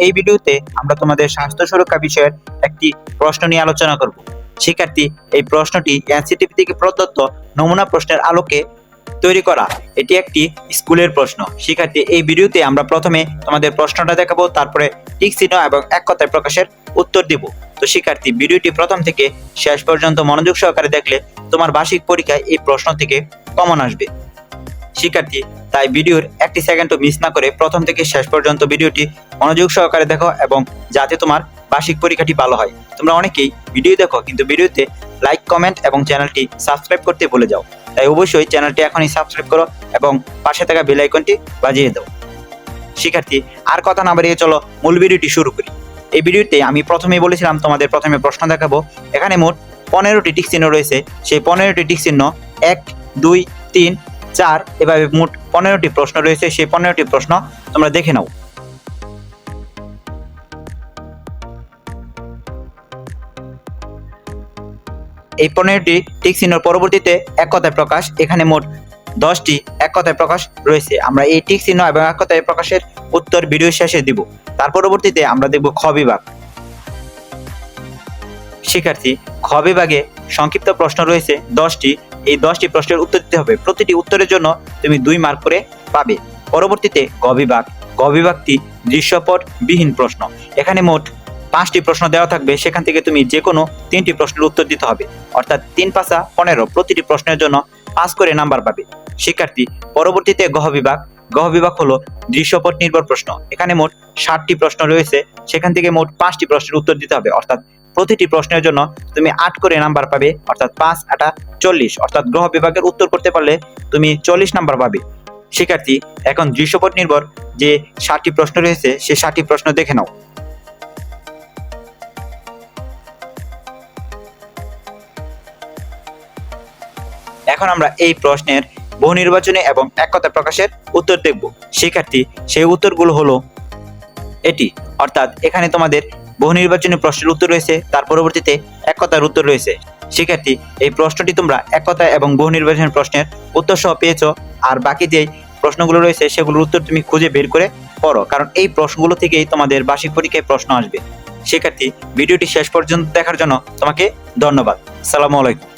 এই ভিডিওতে আমরা তোমাদের স্বাস্থ্য সুরক্ষা বিষয়ের একটি প্রশ্ন নিয়ে আলোচনা করব। শিক্ষার্থী, এই প্রশ্নটি এনসিটিভি থেকে প্রদত্ত নমুনা প্রশ্নের আলোকে তৈরি করা। এটি একটি স্কুলের প্রশ্ন। শিক্ষার্থী, এই ভিডিওতে আমরা প্রথমে তোমাদের প্রশ্নটা দেখাবো, তারপরে টিক চিহ্ন এবং এক কথায় প্রকাশের উত্তর দিব। তো শিক্ষার্থী, ভিডিওটি প্রথম থেকে শেষ পর্যন্ত মনোযোগ সহকারে দেখলে তোমার বার্ষিক পরীক্ষায় এই প্রশ্ন থেকে কমন আসবে। শিক্ষার্থী, তাই ভিডিওর একটি সেকেন্ডও মিস না করে প্রথম থেকে শেষ পর্যন্ত ভিডিওটি মনোযোগ সহকারে দেখো, এবং যাতে তোমার বার্ষিক পরীক্ষাটি ভালো হয়। তোমরা অনেকেই ভিডিও দেখো কিন্তু ভিডিওতে লাইক, কমেন্ট এবং চ্যানেলটি সাবস্ক্রাইব করতে ভুলে যাও। তাই অবশ্যই চ্যানেলটি এখনই সাবস্ক্রাইব করো এবং পাশে থাকা বেল আইকনটি বাজিয়ে দাও। শিক্ষার্থী, আর কথা না বাড়িয়ে চলো মূল ভিডিওটি শুরু করি। এই ভিডিওতে আমি প্রথমেই বলেছিলাম তোমাদের প্রথমে প্রশ্ন দেখাবো। এখানে মোট 15টি টিক চিহ্ন রয়েছে। সেই 15টি টিক চিহ্ন 1, 2, 3, 4 এভাবে মোট 15টি প্রশ্ন রয়েছে। সেই 15টি প্রশ্ন তোমরা দেখে নাও। এই 15টি টিক চিহ্নের পরবর্তীতে এক কথায় প্রকাশ। এখানে মোট 10টি এক কথায় প্রকাশ রয়েছে। আমরা এই টিক চিহ্ন এবং এক কথায় প্রকাশের উত্তর ভিডিও শেষে দিব। তার পরবর্তীতে আমরা দেখব খ বিভাগ। শিক্ষার্থী, খ বিভাগে সংক্ষিপ্ত প্রশ্ন রয়েছে 10টি। এই 10টি প্রশ্নের উত্তর দিতে হবে। প্রতিটি উত্তরের জন্য তুমি 2 মার্ক করে পাবে। পরবর্তীতে গ বিভাগ। গ বিভাগটি দৃশ্যপট বিহীন প্রশ্ন। এখানে মোট 5টি প্রশ্ন দেওয়া থাকবে। সেখান থেকে তুমি যে কোনো 3টি প্রশ্নের উত্তর দিতে হবে, অর্থাৎ 3 × 5 = 15। প্রতিটি প্রশ্নের জন্য 5 করে নাম্বার পাবে। শিক্ষার্থী, পরবর্তীতে গহ বিভাগ। গহ বিভাগ হলো দৃশ্যপট নির্ভর প্রশ্ন। এখানে মোট 60টি প্রশ্ন রয়েছে। সেখান থেকে মোট 5টি প্রশ্নের উত্তর দিতে হবে, অর্থাৎ প্রতিটি প্রশ্নের জন্য তুমি 8 করে নাম্বার পাবে, অর্থাৎ 5 × 8 = 40। অর্থাৎ গ্রহ বিভাগের উত্তর করতে পারলে তুমি 40 নাম্বার পাবে। শিক্ষার্থী, এখন দৃশ্যপট নির্ভর যে 60টি প্রশ্ন রয়েছে সেই 60টি প্রশ্ন দেখে নাও। এখন আমরা এই প্রশ্নের বহু নির্বাচনী এবং এক কথায় প্রকাশের উত্তর দেখব। শিক্ষার্থী, সেই উত্তরগুলো হলো এটি, অর্থাৎ এখানে তোমাদের বহু নির্বাচনী প্রশ্নের উত্তর রয়েছে, তার পরবর্তীতে এক কথার উত্তর রয়েছে। শিক্ষার্থী, এই প্রশ্নটি তোমরা এক কথায় এবং বহু নির্বাচনী প্রশ্নের উত্তর সহ পেয়েছো। আর বাকি যে প্রশ্নগুলো রয়েছে সেগুলোর উত্তর তুমি খুঁজে বের করে পড়ো, কারণ এই প্রশ্নগুলো থেকেই তোমাদের বার্ষিক পরীক্ষায় প্রশ্ন আসবে। শিক্ষার্থী, ভিডিওটি শেষ পর্যন্ত দেখার জন্য তোমাকে ধন্যবাদ। আসসালামু আলাইকুম।